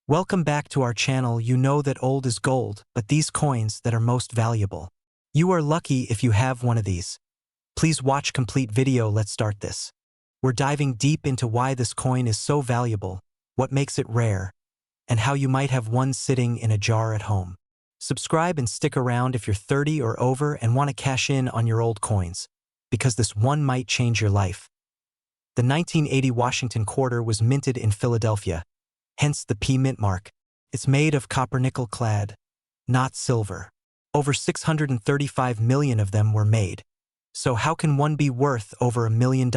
Welcome back to our channel. You know that old is gold, but these coins that are most valuable. You are lucky if you have one of these. Please watch complete video. Let's start this. We're diving deep into why this coin is so valuable, what makes it rare, and how you might have one sitting in a jar at home. Subscribe and stick around if you're 30 or over and want to cash in on your old coins, because this one might change your life. The 1980 Washington quarter was minted in Philadelphia, hence the P mint mark. It's made of copper nickel clad, not silver. Over 635 million of them were made. So how can one be worth over $1 million?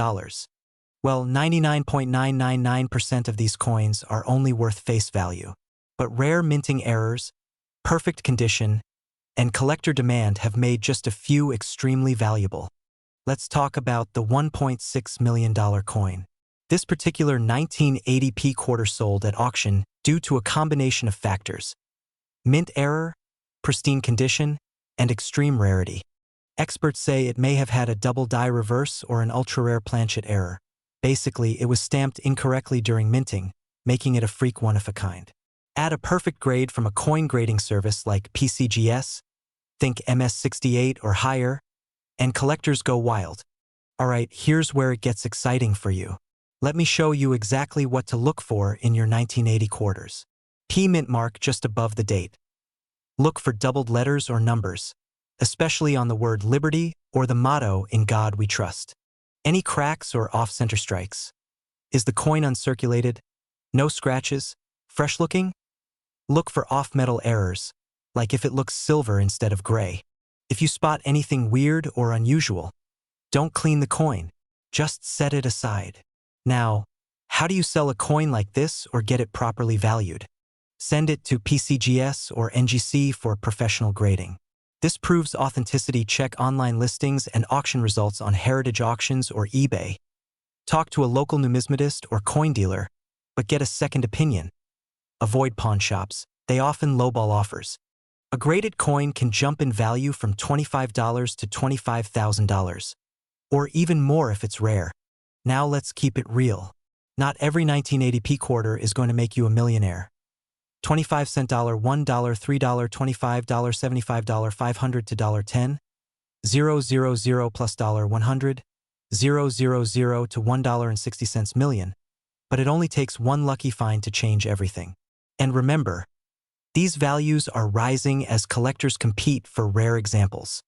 Well, 99.999% of these coins are only worth face value. But rare minting errors, perfect condition, and collector demand have made just a few extremely valuable. Let's talk about the $1.6 million coin. This particular 1980p quarter sold at auction due to a combination of factors: mint error, pristine condition, and extreme rarity. Experts say it may have had a double die reverse or an ultra-rare planchet error. Basically, it was stamped incorrectly during minting, making it a freak one of a kind. Add a perfect grade from a coin grading service like PCGS, think MS68 or higher, and collectors go wild. Alright, here's where it gets exciting for you. Let me show you exactly what to look for in your 1980 quarters. P mint mark just above the date. Look for doubled letters or numbers, especially on the word liberty or the motto "In God We Trust." Any cracks or off-center strikes? Is the coin uncirculated? No scratches? Fresh looking? Look for off-metal errors, like if it looks silver instead of gray. If you spot anything weird or unusual, don't clean the coin, just set it aside. Now, how do you sell a coin like this or get it properly valued? Send it to PCGS or NGC for professional grading. This proves authenticity. Check online listings and auction results on Heritage Auctions or eBay. Talk to a local numismatist or coin dealer, but get a second opinion. Avoid pawn shops. They often lowball offers. A graded coin can jump in value from $25 to $25,000, or even more if it's rare. Now let's keep it real. Not every 1980p quarter is going to make you a millionaire. 25-cent dollar, $1, $3, $25, $75, 500 to $10, 000 plus $100, 000 to $1.60 million. But it only takes one lucky find to change everything. And remember, these values are rising as collectors compete for rare examples.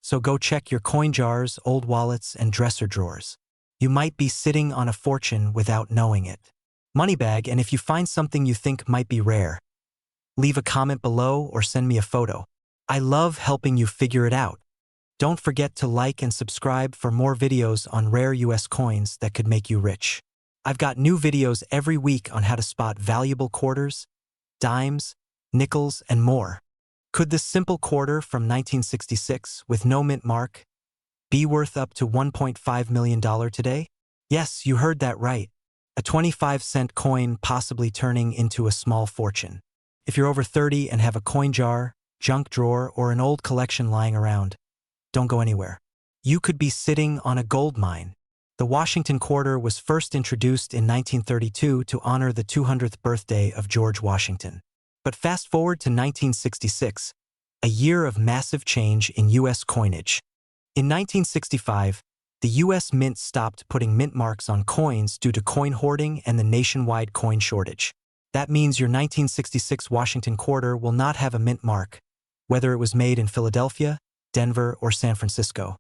So go check your coin jars, old wallets, and dresser drawers. You might be sitting on a fortune without knowing it. Moneybag, and if you find something you think might be rare, leave a comment below or send me a photo. I love helping you figure it out. Don't forget to like and subscribe for more videos on rare US coins that could make you rich. I've got new videos every week on how to spot valuable quarters, dimes, nickels, and more. Could this simple quarter from 1966 with no mint mark be worth up to $1.5 million today? Yes, you heard that right. A 25-cent coin possibly turning into a small fortune. If you're over 30 and have a coin jar, junk drawer, or an old collection lying around, don't go anywhere. You could be sitting on a gold mine. The Washington quarter was first introduced in 1932 to honor the 200th birthday of George Washington. But fast forward to 1966, a year of massive change in U.S. coinage. In 1965, the U.S. Mint stopped putting mint marks on coins due to coin hoarding and the nationwide coin shortage. That means your 1966 Washington quarter will not have a mint mark, whether it was made in Philadelphia, Denver, or San Francisco.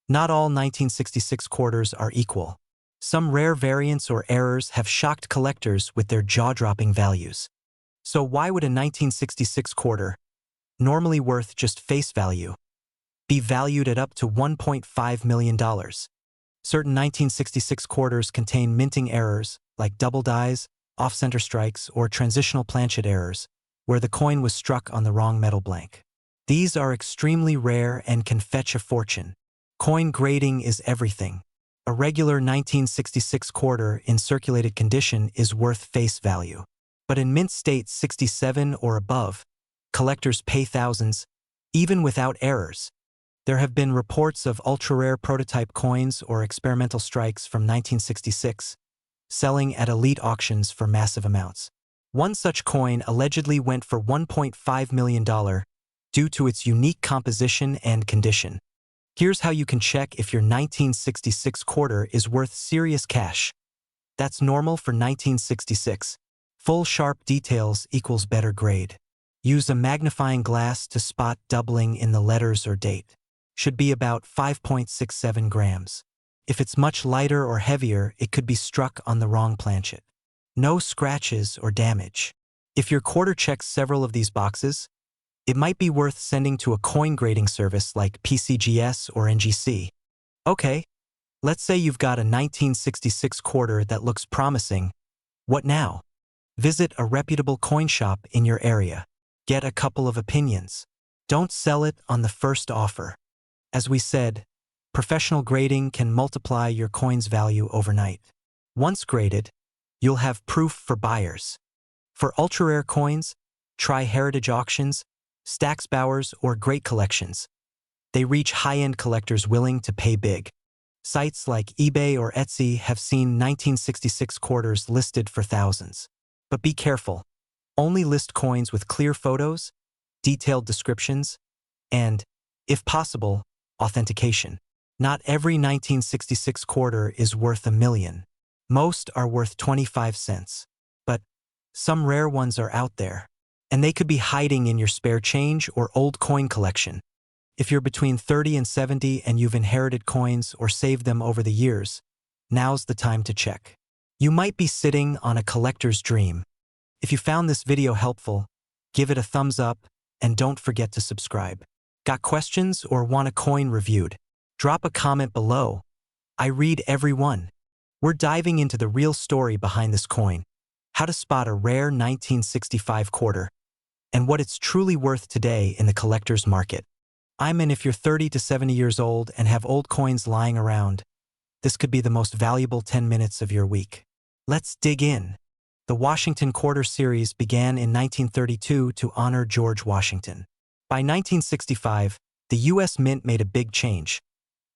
Not all 1966 quarters are equal. Some rare variants or errors have shocked collectors with their jaw-dropping values. So why would a 1966 quarter, normally worth just face value, be valued at up to $1.5 million? Certain 1966 quarters contain minting errors, like double dies, off-center strikes, or transitional planchet errors, where the coin was struck on the wrong metal blank. These are extremely rare and can fetch a fortune. Coin grading is everything. A regular 1966 quarter in circulated condition is worth face value. But in mint state 67 or above, collectors pay thousands, even without errors. There have been reports of ultra-rare prototype coins or experimental strikes from 1966, selling at elite auctions for massive amounts. One such coin allegedly went for $1.5 million due to its unique composition and condition. Here's how you can check if your 1966 quarter is worth serious cash. That's normal for 1966. Full sharp details equals better grade. Use a magnifying glass to spot doubling in the letters or date. Should be about 5.67 grams. If it's much lighter or heavier, it could be struck on the wrong planchet. No scratches or damage. If your quarter checks several of these boxes, it might be worth sending to a coin grading service like PCGS or NGC. Okay, let's say you've got a 1966 quarter that looks promising. What now? Visit a reputable coin shop in your area. Get a couple of opinions. Don't sell it on the first offer. As we said, professional grading can multiply your coin's value overnight. Once graded, you'll have proof for buyers. For ultra-rare coins, try heritage auctions, Stax Bowers, or Great Collections. They reach high-end collectors willing to pay big. Sites like eBay or Etsy have seen 1966 quarters listed for thousands. But be careful. Only list coins with clear photos, detailed descriptions, and, if possible, authentication. Not every 1966 quarter is worth $1 million. Most are worth 25 cents. But some rare ones are out there, and they could be hiding in your spare change or old coin collection. If you're between 30 and 70 and you've inherited coins or saved them over the years, now's the time to check. You might be sitting on a collector's dream. If you found this video helpful, give it a thumbs up and don't forget to subscribe. Got questions or want a coin reviewed? Drop a comment below. I read every one. We're diving into the real story behind this coin, how to spot a rare 1965 quarter, and what it's truly worth today in the collector's market. And if you're 30 to 70 years old and have old coins lying around, this could be the most valuable 10 minutes of your week. Let's dig in. The Washington Quarter series began in 1932 to honor George Washington. By 1965, the U.S. Mint made a big change.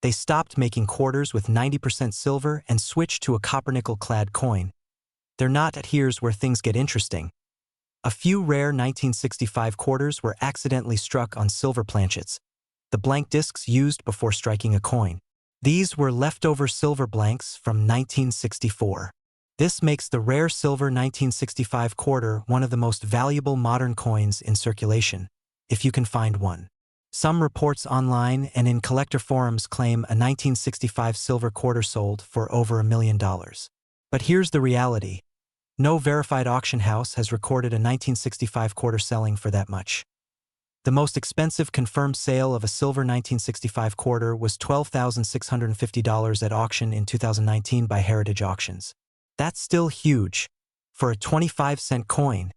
They stopped making quarters with 90% silver and switched to a copper-nickel-clad coin. They're not at here's where things get interesting. A few rare 1965 quarters were accidentally struck on silver planchets, the blank discs used before striking a coin. These were leftover silver blanks from 1964. This makes the rare silver 1965 quarter one of the most valuable modern coins in circulation, if you can find one. Some reports online and in collector forums claim a 1965 silver quarter sold for over $1 million. But here's the reality. No verified auction house has recorded a 1965 quarter selling for that much. The most expensive confirmed sale of a silver 1965 quarter was $12,650 at auction in 2019 by Heritage Auctions. That's still huge for a 25-cent coin.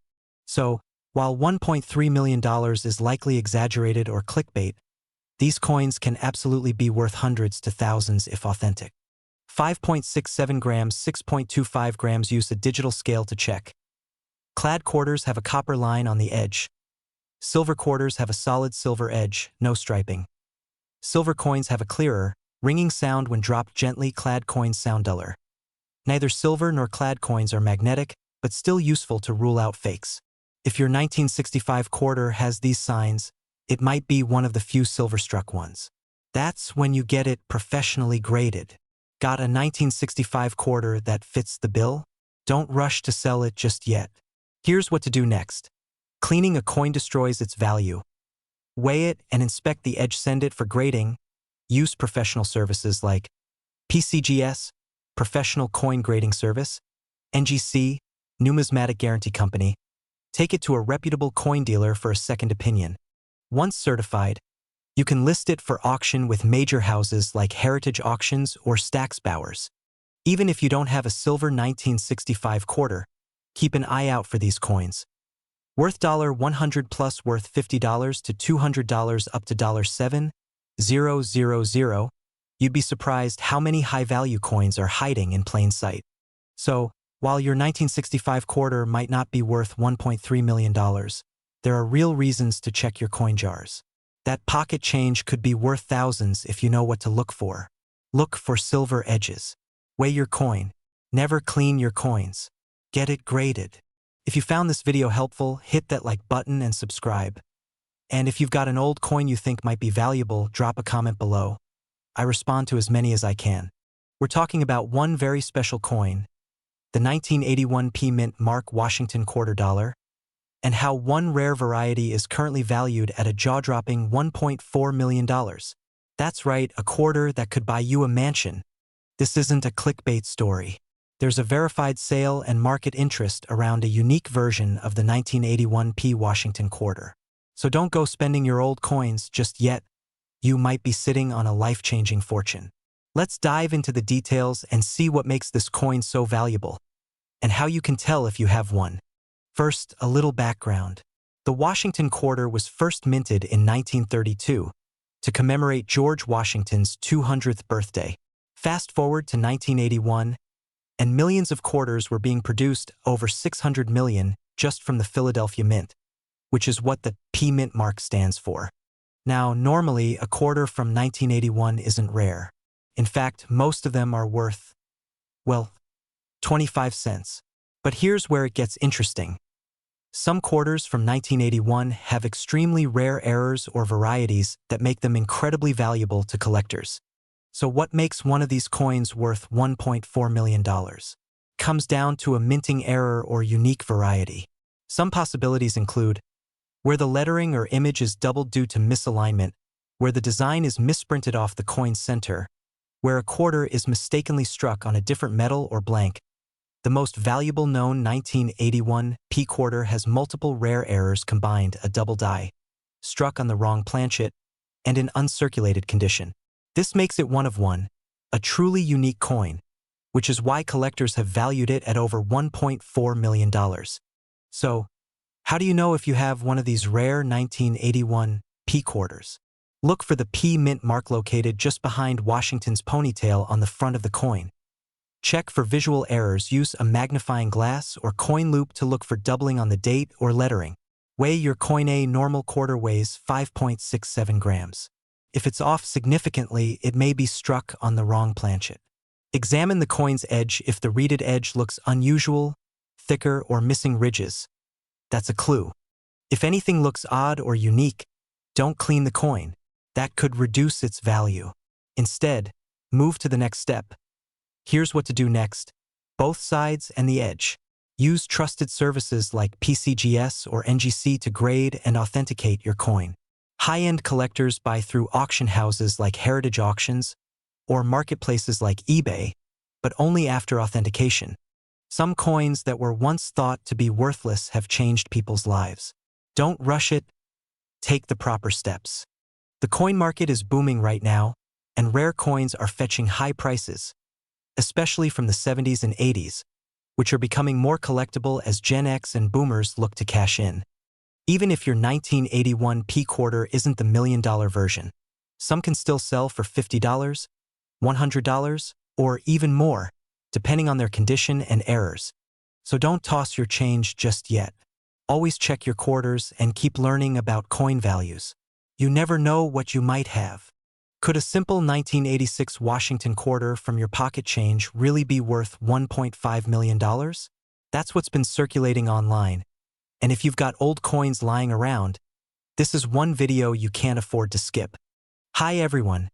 So, while $1.3 million is likely exaggerated or clickbait, these coins can absolutely be worth hundreds to thousands if authentic. 5.67 grams, 6.25 grams. Use a digital scale to check. Clad quarters have a copper line on the edge. Silver quarters have a solid silver edge, no striping. Silver coins have a clearer, ringing sound when dropped gently. Clad coins sound duller. Neither silver nor clad coins are magnetic, but still useful to rule out fakes. If your 1965 quarter has these signs, it might be one of the few silver-struck ones. That's when you get it professionally graded. Got a 1965 quarter that fits the bill? Don't rush to sell it just yet. Here's what to do next. Cleaning a coin destroys its value. Weigh it and inspect the edge. Send it for grading. Use professional services like PCGS, Professional Coin Grading Service, NGC, Numismatic Guarantee Company. Take it to a reputable coin dealer for a second opinion. Once certified, you can list it for auction with major houses like Heritage Auctions or Stax Bowers. Even if you don't have a silver 1965 quarter, keep an eye out for these coins. Worth $100 plus, worth $50 to $200 up to $7,000. You'd be surprised how many high-value coins are hiding in plain sight. So, while your 1965 quarter might not be worth $1.3 million, there are real reasons to check your coin jars. That pocket change could be worth thousands if you know what to look for. Look for silver edges. Weigh your coin. Never clean your coins. Get it graded. If you found this video helpful, hit that like button and subscribe. And if you've got an old coin you think might be valuable, drop a comment below. I respond to as many as I can. We're talking about one very special coin, the 1981 P Mint Mark Washington $quarter, and how one rare variety is currently valued at a jaw-dropping $1.4 million. That's right, a quarter that could buy you a mansion. This isn't a clickbait story. There's a verified sale and market interest around a unique version of the 1981 P Washington quarter. So don't go spending your old coins just yet. You might be sitting on a life-changing fortune. Let's dive into the details and see what makes this coin so valuable, and how you can tell if you have one. First, a little background. The Washington quarter was first minted in 1932 to commemorate George Washington's 200th birthday. Fast forward to 1981, and millions of quarters were being produced, over 600 million, just from the Philadelphia Mint, which is what the P Mint mark stands for. Now, normally, a quarter from 1981 isn't rare. In fact, most of them are worth, well, 25 cents. But here's where it gets interesting. Some quarters from 1981 have extremely rare errors or varieties that make them incredibly valuable to collectors. So what makes one of these coins worth $1.4 million? Comes down to a minting error or unique variety. Some possibilities include where the lettering or image is doubled due to misalignment, where the design is misprinted off the coin's center, where a quarter is mistakenly struck on a different metal or blank. The most valuable known 1981 P quarter has multiple rare errors combined: a double die, struck on the wrong planchet, and in uncirculated condition. This makes it one of one, a truly unique coin, which is why collectors have valued it at over $1.4 million. So, how do you know if you have one of these rare 1981 P quarters? Look for the P Mint mark located just behind Washington's ponytail on the front of the coin. Check for visual errors. Use a magnifying glass or coin loop to look for doubling on the date or lettering. Weigh your coin. A normal quarter weighs 5.67 grams. If it's off significantly, it may be struck on the wrong planchet. Examine the coin's edge. If the reeded edge looks unusual, thicker, or missing ridges, that's a clue. If anything looks odd or unique, don't clean the coin. That could reduce its value. Instead, move to the next step. Here's what to do next. Both sides and the edge. Use trusted services like PCGS or NGC to grade and authenticate your coin. High-end collectors buy through auction houses like Heritage Auctions or marketplaces like eBay, but only after authentication. Some coins that were once thought to be worthless have changed people's lives. Don't rush it. Take the proper steps. The coin market is booming right now, and rare coins are fetching high prices, especially from the 70s and 80s, which are becoming more collectible as Gen X and boomers look to cash in. Even if your 1981 P quarter isn't the million-dollar version, some can still sell for $50, $100, or even more, depending on their condition and errors. So don't toss your change just yet. Always check your quarters and keep learning about coin values. You never know what you might have. Could a simple 1986 Washington quarter from your pocket change really be worth $1.5 million? That's what's been circulating online. And if you've got old coins lying around, this is one video you can't afford to skip. Hi everyone,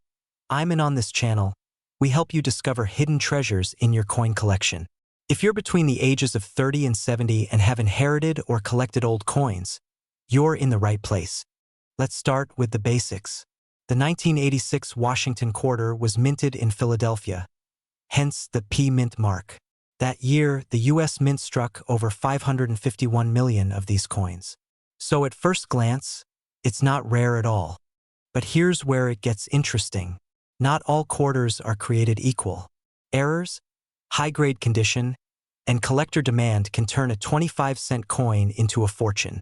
I'm on this channel. We help you discover hidden treasures in your coin collection. If you're between the ages of 30 and 70 and have inherited or collected old coins, you're in the right place. Let's start with the basics. The 1986 Washington quarter was minted in Philadelphia, hence the P Mint mark. That year, the U.S. Mint struck over 551 million of these coins. So at first glance, it's not rare at all. But here's where it gets interesting. Not all quarters are created equal. Errors, high-grade condition, and collector demand can turn a 25-cent coin into a fortune.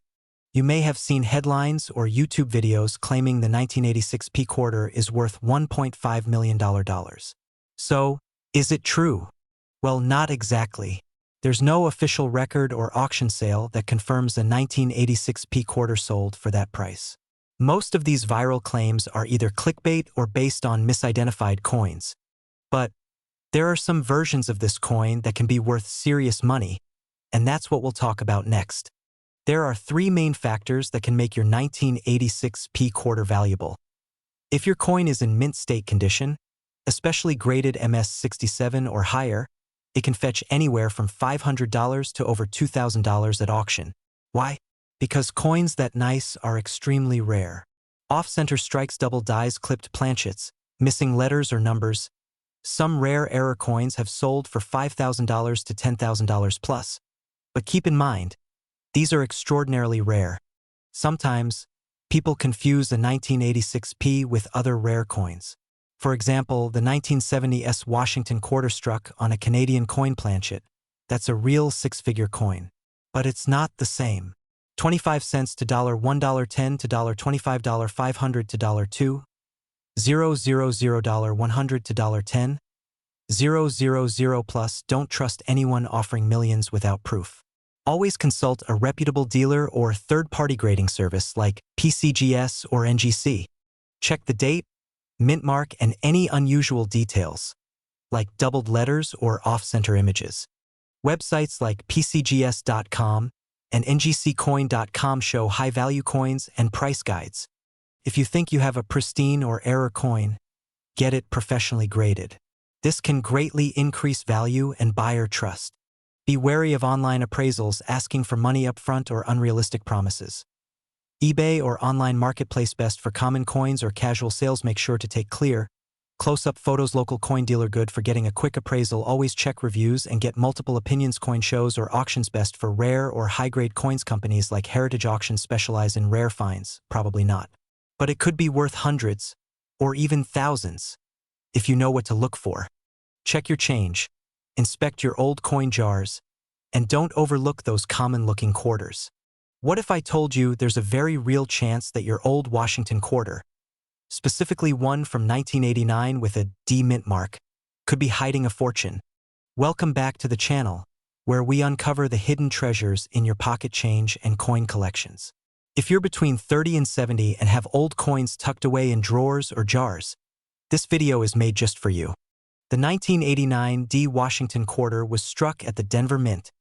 You may have seen headlines or YouTube videos claiming the 1986 P quarter is worth $1.5 million. So, is it true? Well, not exactly. There's no official record or auction sale that confirms a 1986 P quarter sold for that price. Most of these viral claims are either clickbait or based on misidentified coins. But there are some versions of this coin that can be worth serious money, And that's what we'll talk about next. There are three main factors that can make your 1986p quarter valuable. If your coin is in mint state condition, especially graded MS67 or higher, it can fetch anywhere from $500 to over $2,000 at auction. Why? Because coins that nice are extremely rare. Off-center strikes, double dies, clipped planchets, missing letters or numbers. Some rare error coins have sold for $5,000 to $10,000 plus. But keep in mind, these are extraordinarily rare. Sometimes, people confuse the 1986p with other rare coins. For example, the 1970s Washington quarter struck on a Canadian coin planchet. That's a real six-figure coin. But it's not the same. 25 cents to $1, $10 to $25, $500 to $2, $000, $100 to $10, 000 plus. Don't trust anyone offering millions without proof. Always consult a reputable dealer or third-party grading service like PCGS or NGC. Check the date, mint mark, and any unusual details, like doubled letters or off-center images. Websites like PCGS.com and NGCcoin.com show high-value coins and price guides. If you think you have a pristine or error coin, get it professionally graded. This can greatly increase value and buyer trust. Be wary of online appraisals asking for money up front or unrealistic promises. eBay or online marketplace best for common coins or casual sales. Make sure to take clear, close-up photos. Local coin dealer good for getting a quick appraisal. Always check reviews and get multiple opinions. Coin shows or auctions best for rare or high-grade coins. Companies like Heritage Auctions specialize in rare finds. Probably not. But it could be worth hundreds or even thousands if you know what to look for. Check your change, inspect your old coin jars, and don't overlook those common-looking quarters. What if I told you there's a very real chance that your old Washington quarter, specifically one from 1989 with a D mint mark, could be hiding a fortune? Welcome back to the channel, where we uncover the hidden treasures in your pocket change and coin collections. If you're between 30 and 70 and have old coins tucked away in drawers or jars, this video is made just for you. The 1989 D Washington quarter was struck at the Denver Mint,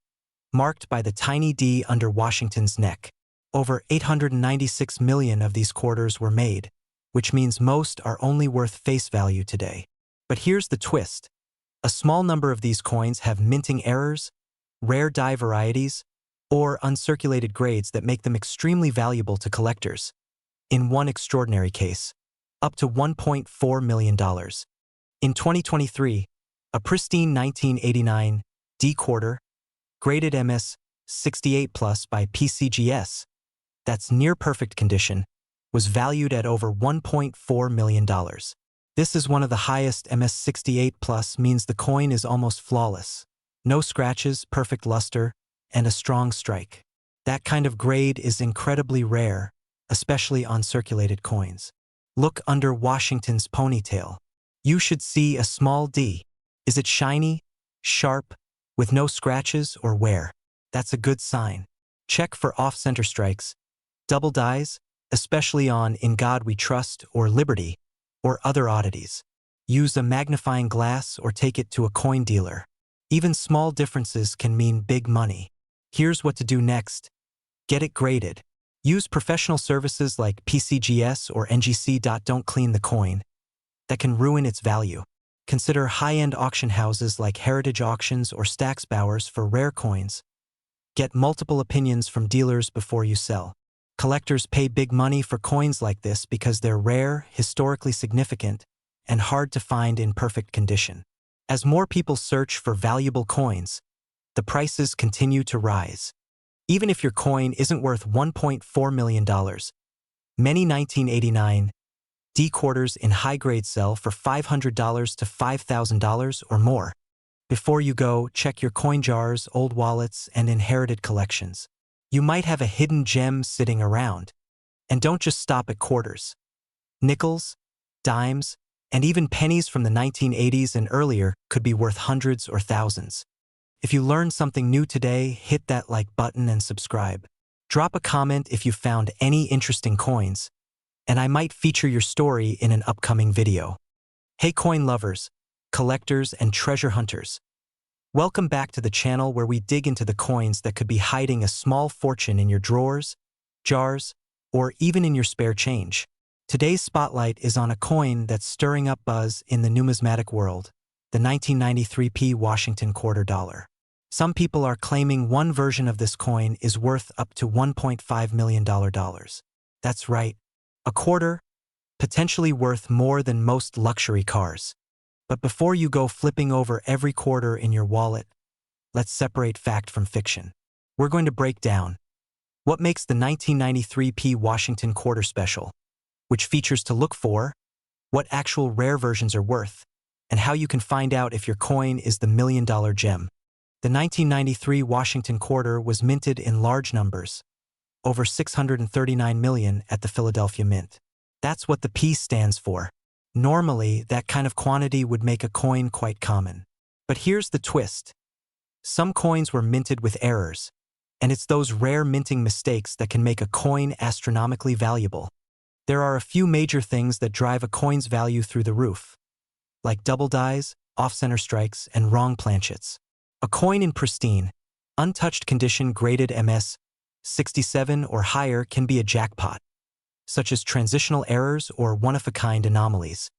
marked by the tiny D under Washington's neck. Over 896 million of these quarters were made, which means most are only worth face value today. But here's the twist. A small number of these coins have minting errors, rare die varieties, or uncirculated grades that make them extremely valuable to collectors. In one extraordinary case, up to $1.4 million. In 2023, a pristine 1989 D quarter, graded MS 68 plus by PCGS, that's near perfect condition, was valued at over $1.4 million. This is one of the highest. MS 68 plus means the coin is almost flawless. No scratches, perfect luster, and a strong strike. That kind of grade is incredibly rare, especially on circulated coins. Look under Washington's ponytail. You should see a small D. Is it shiny, sharp, with no scratches or wear? That's a good sign. Check for off-center strikes, double dies, especially on In God We Trust or Liberty, or other oddities. Use a magnifying glass or take it to a coin dealer. Even small differences can mean big money. Here's what to do next. Get it graded. Use professional services like PCGS or NGC. Don't clean the coin. That can ruin its value. Consider high-end auction houses like Heritage Auctions or Stack's Bowers for rare coins. Get multiple opinions from dealers before you sell. Collectors pay big money for coins like this because they're rare, historically significant, and hard to find in perfect condition. As more people search for valuable coins, the prices continue to rise. Even if your coin isn't worth $1.4 million, many 1989 D quarters in high grade sell for $500 to $5,000 or more. Before you go, check your coin jars, old wallets, and inherited collections. You might have a hidden gem sitting around. And don't just stop at quarters. Nickels, dimes, and even pennies from the 1980s and earlier could be worth hundreds or thousands. If you learned something new today, hit that like button and subscribe. Drop a comment if you found any interesting coins, and I might feature your story in an upcoming video. Hey coin lovers, collectors, and treasure hunters. Welcome back to the channel where we dig into the coins that could be hiding a small fortune in your drawers, jars, or even in your spare change. Today's spotlight is on a coin that's stirring up buzz in the numismatic world, the 1993p Washington quarter dollar. Some people are claiming one version of this coin is worth up to $1.5 million. That's right, a quarter, potentially worth more than most luxury cars. But before you go flipping over every quarter in your wallet, let's separate fact from fiction. We're going to break down what makes the 1993p Washington quarter special, which features to look for, what actual rare versions are worth, and how you can find out if your coin is the million-dollar gem. The 1993 Washington quarter was minted in large numbers, over 639 million at the Philadelphia Mint. That's what the P stands for. Normally, that kind of quantity would make a coin quite common. But here's the twist. Some coins were minted with errors, and it's those rare minting mistakes that can make a coin astronomically valuable. There are a few major things that drive a coin's value through the roof, like double dies, off-center strikes, and wrong planchets. A coin in pristine, untouched condition graded MS 67 or higher can be a jackpot, such as transitional errors or one-of-a-kind anomalies.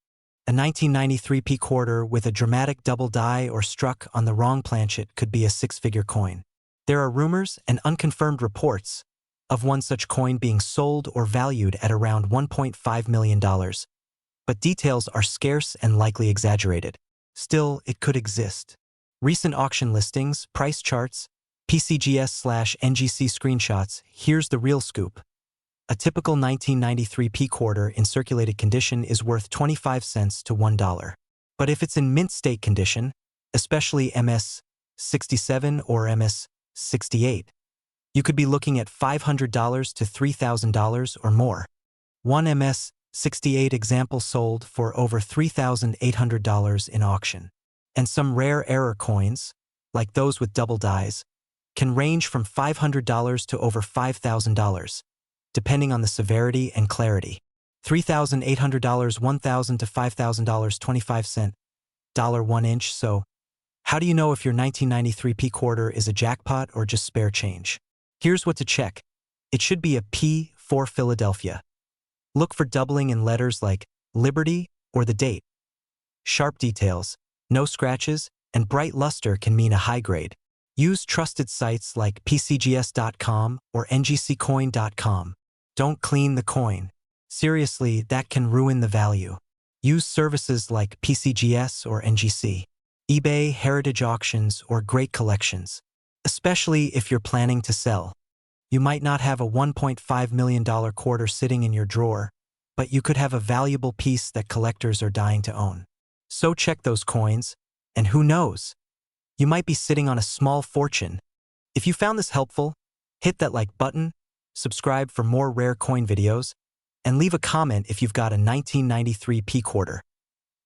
A 1993p quarter with a dramatic double die or struck on the wrong planchet could be a six-figure coin. There are rumors and unconfirmed reports of one such coin being sold or valued at around $1.5 million, but details are scarce and likely exaggerated. Still, it could exist. Recent auction listings, price charts, PCGS/NGC screenshots. Here's the real scoop. A typical 1993p quarter in circulated condition is worth 25 cents to $1. But if it's in mint state condition, especially MS 67 or MS 68, you could be looking at $500 to $3,000 or more. One MS 68 example sold for over $3,800 in auction. And some rare error coins, like those with double dies, can range from $500 to over $5,000, depending on the severity and clarity. $3,800, $1,000 to $5,000, 25 cent, $1 inch. So, how do you know if your 1993p quarter is a jackpot or just spare change? Here's what to check. It should be a P for Philadelphia. Look for doubling in letters like Liberty or the date. Sharp details, no scratches, and bright luster can mean a high grade. Use trusted sites like PCGS.com or NGCcoin.com. Don't clean the coin. Seriously, that can ruin the value. Use services like PCGS or NGC, eBay, Heritage Auctions, or Great Collections. Especially if you're planning to sell. You might not have a $1.5 million quarter sitting in your drawer, but you could have a valuable piece that collectors are dying to own. So check those coins, and who knows? You might be sitting on a small fortune. If you found this helpful, hit that like button, subscribe for more rare coin videos, and leave a comment if you've got a 1993p quarter.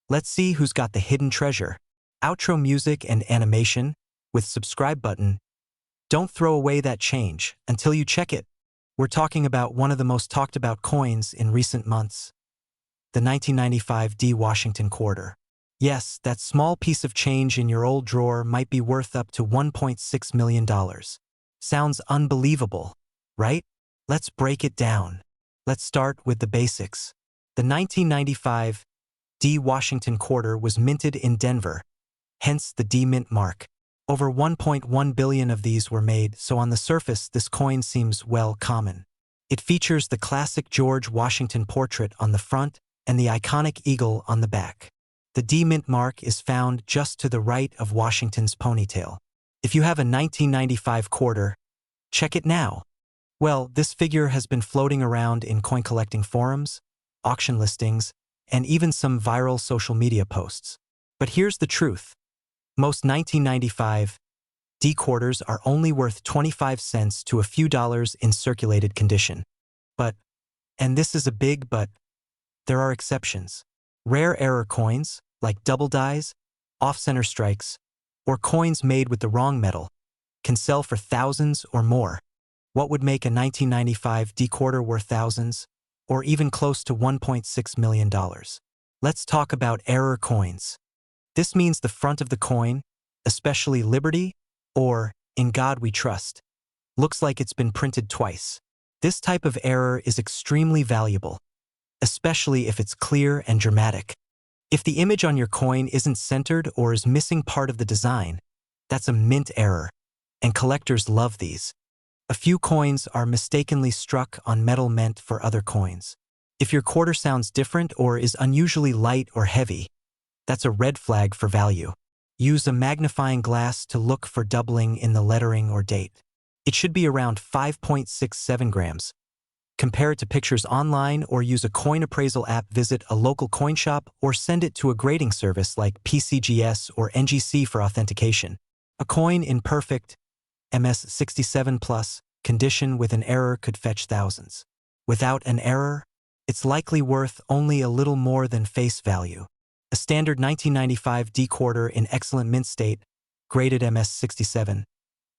Let's see who's got the hidden treasure. Outro music and animation with subscribe button. Don't throw away that change until you check it. We're talking about one of the most talked about coins in recent months, the 1995 Washington quarter. Yes, that small piece of change in your old drawer might be worth up to $1.6 million. Sounds unbelievable, right? Let's break it down. Let's start with the basics. The 1995 Washington quarter was minted in Denver, hence the D mint mark. Over 1.1 billion of these were made, so on the surface this coin seems, well, common. It features the classic George Washington portrait on the front and the iconic eagle on the back. The D mint mark is found just to the right of Washington's ponytail. If you have a 1995 quarter, check it now. Well, this figure has been floating around in coin collecting forums, auction listings, and even some viral social media posts. But here's the truth. Most 1995 D quarters are only worth 25 cents to a few dollars in circulated condition. But, and this is a big but, there are exceptions. Rare error coins, like double dies, off-center strikes, or coins made with the wrong metal, can sell for thousands or more. What would make a 1995 D quarter worth thousands, or even close to $1.6 million? Let's talk about error coins. This means the front of the coin, especially Liberty or In God We Trust. Looks like it's been printed twice. This type of error is extremely valuable, especially if it's clear and dramatic. If the image on your coin isn't centered or is missing part of the design, that's a mint error, and collectors love these. A few coins are mistakenly struck on metal meant for other coins. If your quarter sounds different or is unusually light or heavy, that's a red flag for value. Use a magnifying glass to look for doubling in the lettering or date. It should be around 5.67 grams. Compare it to pictures online or use a coin appraisal app. Visit a local coin shop or send it to a grading service like PCGS or NGC for authentication. A coin in perfect MS67 plus condition with an error could fetch thousands. Without an error, it's likely worth only a little more than face value. A standard 1995 D quarter in excellent mint state, graded MS67,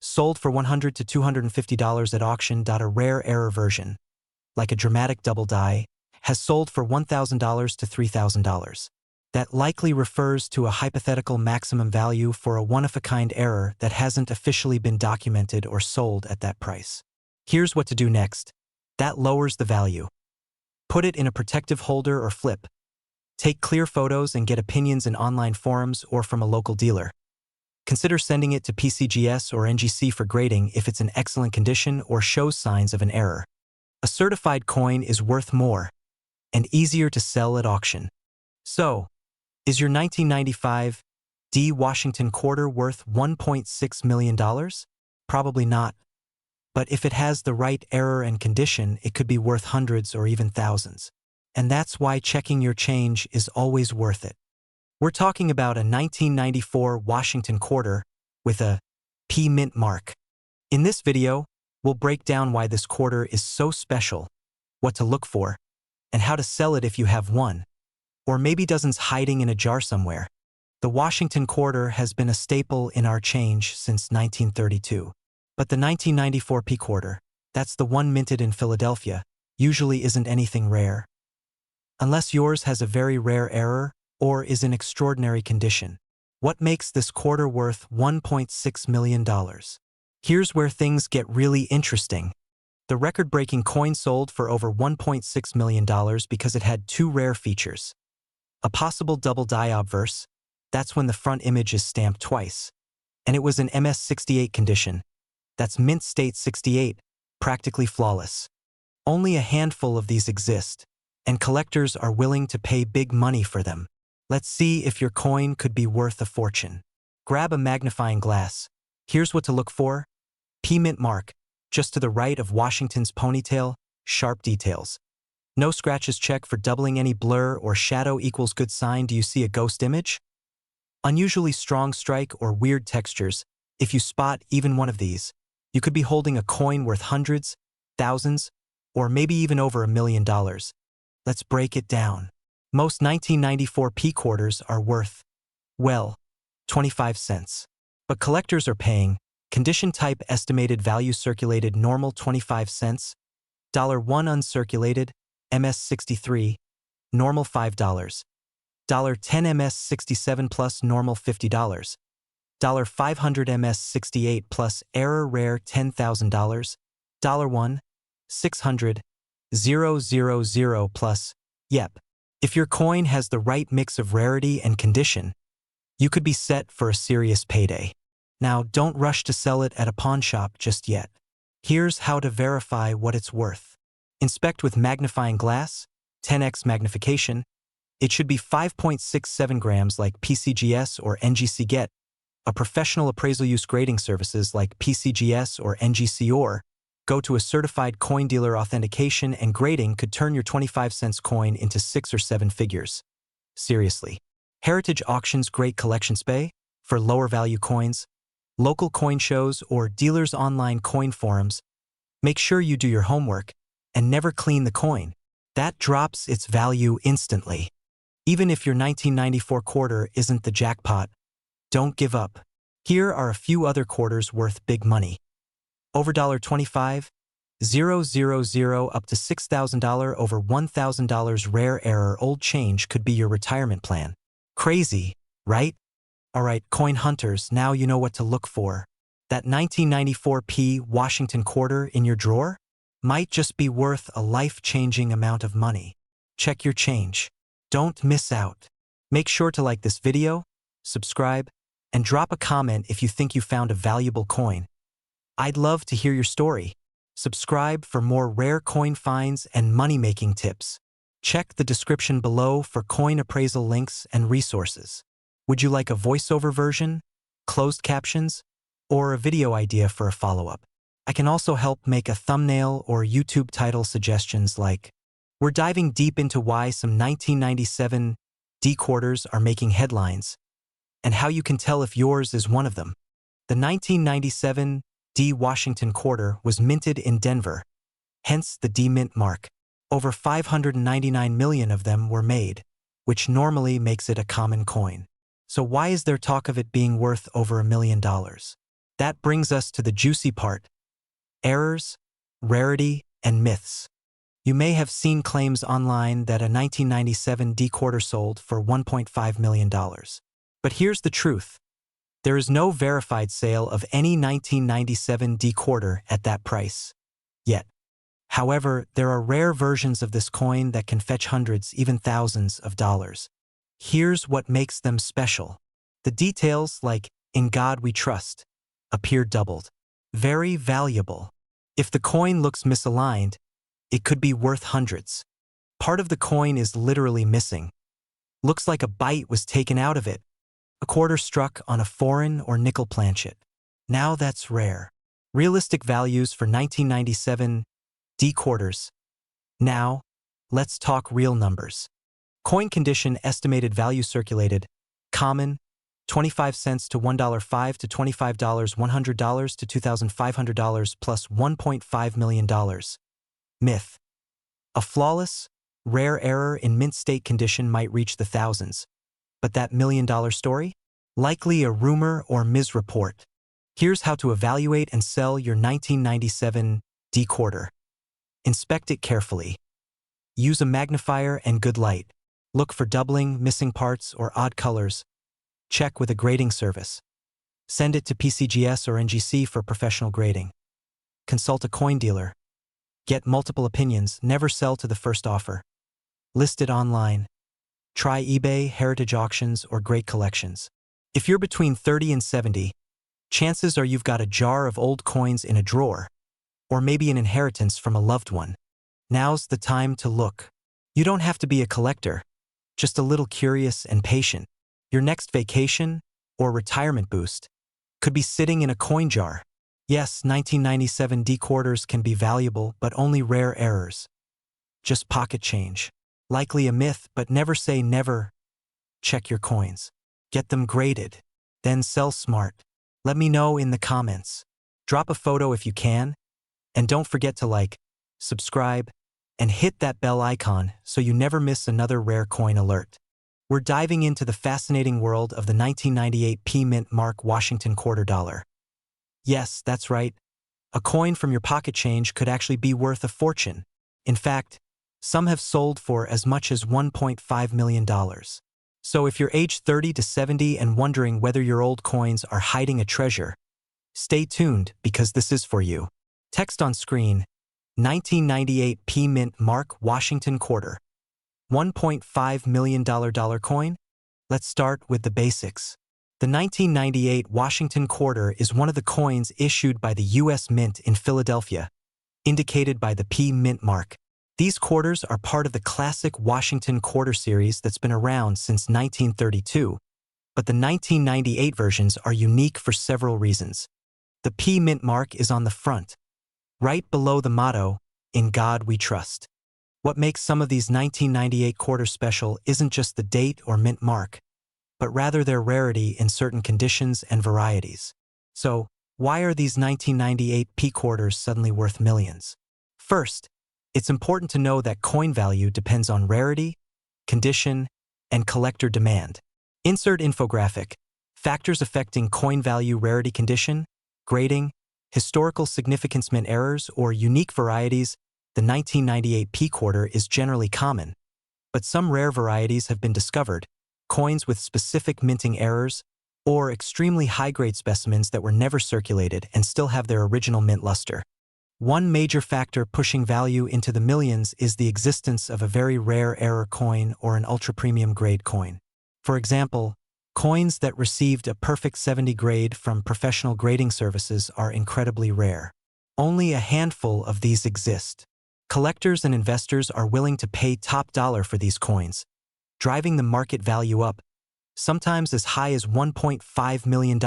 sold for $100 to $250 at auction. A rare error version, like a dramatic double die, has sold for $1,000 to $3,000. That likely refers to a hypothetical maximum value for a one-of-a-kind error that hasn't officially been documented or sold at that price. Here's what to do next. That lowers the value. Put it in a protective holder or flip. Take clear photos and get opinions in online forums or from a local dealer. Consider sending it to PCGS or NGC for grading if it's in excellent condition or shows signs of an error. A certified coin is worth more and easier to sell at auction. So, is your 1995 D Washington quarter worth $1.6 million? Probably not. But if it has the right error and condition, it could be worth hundreds or even thousands. And that's why checking your change is always worth it. We're talking about a 1994 Washington quarter with a P mint mark. In this video, we'll break down why this quarter is so special, what to look for, and how to sell it if you have one, or maybe dozens hiding in a jar somewhere. The Washington quarter has been a staple in our change since 1932. But the 1994 P quarter, that's the one minted in Philadelphia, usually isn't anything rare. Unless yours has a very rare error or is in extraordinary condition. What makes this quarter worth $1.6 million? Here's where things get really interesting. The record-breaking coin sold for over $1.6 million because it had two rare features. A possible double die obverse, that's when the front image is stamped twice, and it was in MS68 condition. That's mint state 68, practically flawless. Only a handful of these exist, and collectors are willing to pay big money for them. Let's see if your coin could be worth a fortune. Grab a magnifying glass. Here's what to look for. P mint mark, just to the right of Washington's ponytail, sharp details. No scratches. Check for doubling. Any blur or shadow equals good sign. Do you see a ghost image? Unusually strong strike or weird textures. If you spot even one of these, you could be holding a coin worth hundreds, thousands, or maybe even over $1 million. Let's break it down. Most 1994 P quarters are worth, well, 25 cents. But collectors are paying. Condition type estimated value circulated normal 25 cents. $1 uncirculated, MS63, normal $5. $10 MS67 plus normal $50. $500 MS68 plus error rare $10,000. $1 600 000 plus, yep. If your coin has the right mix of rarity and condition, you could be set for a serious payday. Now, don't rush to sell it at a pawn shop just yet. Here's how to verify what it's worth. Inspect with magnifying glass, 10x magnification. It should be 5.67 grams like PCGS or NGC get. A professional appraisal use grading services like PCGS or NGC, or go to a certified coin dealer. Authentication and grading could turn your 25 cents coin into 6 or 7 figures. Seriously. Heritage auctions, great collection space for lower value coins, local coin shows, or dealers' online coin forums. Make sure you do your homework and never clean the coin. That drops its value instantly. Even if your 1994 quarter isn't the jackpot, don't give up. Here are a few other quarters worth big money. Over $25, 000 up to $6,000, over $1,000 rare error old change could be your retirement plan. Crazy, right? Alright, coin hunters, now you know what to look for. That 1994 Washington quarter in your drawer might just be worth a life-changing amount of money. Check your change. Don't miss out. Make sure to like this video, subscribe, and drop a comment if you think you found a valuable coin. I'd love to hear your story. Subscribe for more rare coin finds and money-making tips. Check the description below for coin appraisal links and resources. Would you like a voiceover version, closed captions, or a video idea for a follow-up? I can also help make a thumbnail or YouTube title suggestions like, we're diving deep into why some 1997 D quarters are making headlines, and how you can tell if yours is one of them. The 1997 D Washington quarter was minted in Denver, hence the D mint mark. Over 599 million of them were made, which normally makes it a common coin. So why is there talk of it being worth over $1 million? That brings us to the juicy part: errors, rarity, and myths. You may have seen claims online that a 1997 D quarter sold for $1.5 million. But here's the truth. There is no verified sale of any 1997 D quarter at that price yet. However, there are rare versions of this coin that can fetch hundreds, even thousands of dollars. Here's what makes them special. The details, like "In God We Trust," appear doubled. Very valuable. If the coin looks misaligned, it could be worth hundreds. Part of the coin is literally missing. Looks like a bite was taken out of it. A quarter struck on a foreign or nickel planchet. Now that's rare. Realistic values for 1997 D quarters. Now, let's talk real numbers. Coin condition: estimated value circulated. Common, 25 cents to $1.05 to $25, $100 to $2,500 plus $1.5 million. Myth: a flawless, rare error in mint state condition might reach the thousands. But that $1 million story? Likely a rumor or misreport. Here's how to evaluate and sell your 1997 D quarter. Inspect it carefully. Use a magnifier and good light. Look for doubling, missing parts, or odd colors. Check with a grading service. Send it to PCGS or NGC for professional grading. Consult a coin dealer. Get multiple opinions. Never sell to the first offer. List it online. Try eBay, heritage auctions, or great collections. If you're between 30 and 70, chances are you've got a jar of old coins in a drawer, or maybe an inheritance from a loved one. Now's the time to look. You don't have to be a collector, just a little curious and patient. Your next vacation or retirement boost could be sitting in a coin jar. Yes, 1997 D quarters can be valuable, but only rare errors. Just pocket change. Likely a myth, but never say never. Check your coins. Get them graded. Then sell smart. Let me know in the comments. Drop a photo if you can. And don't forget to like, subscribe, and hit that bell icon so you never miss another rare coin alert. We're diving into the fascinating world of the 1998 Mint Mark Washington quarter dollar. Yes, that's right. A coin from your pocket change could actually be worth a fortune. In fact, some have sold for as much as $1.5 million. So if you're age 30 to 70 and wondering whether your old coins are hiding a treasure, stay tuned because this is for you. Text on screen: 1998 Mint Mark Washington quarter. $1.5 million dollar coin? Let's start with the basics. The 1998 Washington quarter is one of the coins issued by the U.S. Mint in Philadelphia, indicated by the Mint mark. These quarters are part of the classic Washington quarter series that's been around since 1932, but the 1998 versions are unique for several reasons. The Mint mark is on the front, right below the motto, "In God We Trust." What makes some of these 1998 quarters special isn't just the date or mint mark, but rather their rarity in certain conditions and varieties. So, why are these 1998 quarters suddenly worth millions? First, it's important to know that coin value depends on rarity, condition, and collector demand. Insert infographic: factors affecting coin value: rarity, condition, grading, historical significance, mint errors, or unique varieties. The 1998 quarter is generally common, but some rare varieties have been discovered, coins with specific minting errors, or extremely high-grade specimens that were never circulated and still have their original mint luster. One major factor pushing value into the millions is the existence of a very rare error coin or an ultra-premium grade coin. For example, coins that received a perfect 70 grade from professional grading services are incredibly rare. Only a handful of these exist. Collectors and investors are willing to pay top dollar for these coins, driving the market value up, sometimes as high as $1.5 million.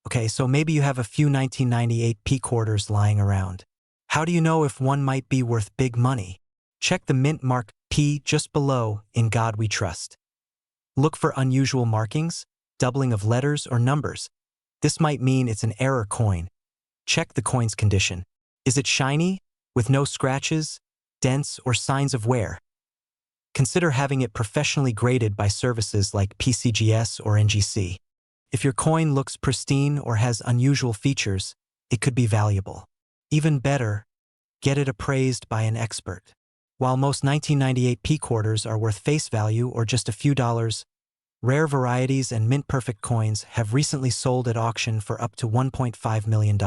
Okay, so maybe you have a few 1998 P quarters lying around. How do you know if one might be worth big money? Check the mint mark P just below "In God We Trust." Look for unusual markings, doubling of letters or numbers. This might mean it's an error coin. Check the coin's condition. Is it shiny, with no scratches, dents, or signs of wear? Consider having it professionally graded by services like PCGS or NGC. If your coin looks pristine or has unusual features, it could be valuable. Even better, get it appraised by an expert. While most 1998 P quarters are worth face value or just a few dollars, rare varieties and mint-perfect coins have recently sold at auction for up to $1.5 million.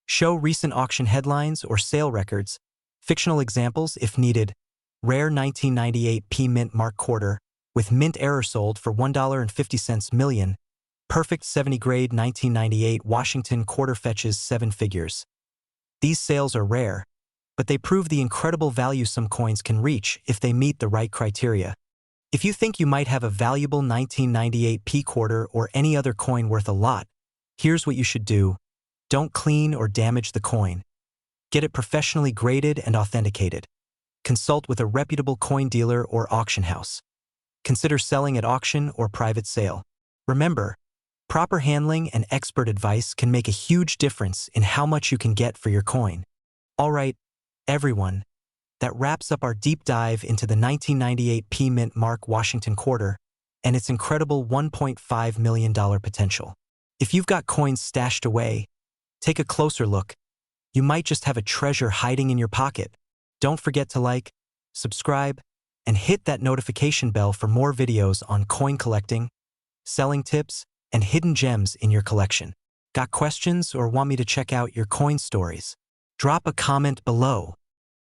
Show recent auction headlines or sale records, fictional examples if needed. Rare 1998 P mint mark quarter, with mint error sold for $1.50 million. Perfect 70 grade 1998 Washington quarter fetches 7 figures. These sales are rare, but they prove the incredible value some coins can reach if they meet the right criteria. If you think you might have a valuable 1998 P quarter or any other coin worth a lot, here's what you should do. Don't clean or damage the coin. Get it professionally graded and authenticated. Consult with a reputable coin dealer or auction house. Consider selling at auction or private sale. Remember, proper handling and expert advice can make a huge difference in how much you can get for your coin. All right, everyone, that wraps up our deep dive into the 1998 P mint mark Washington quarter and its incredible $1.5 million potential. If you've got coins stashed away, take a closer look. You might just have a treasure hiding in your pocket. Don't forget to like, subscribe, and hit that notification bell for more videos on coin collecting, selling tips, and hidden gems in your collection. Got questions or want me to check out your coin stories? Drop a comment below.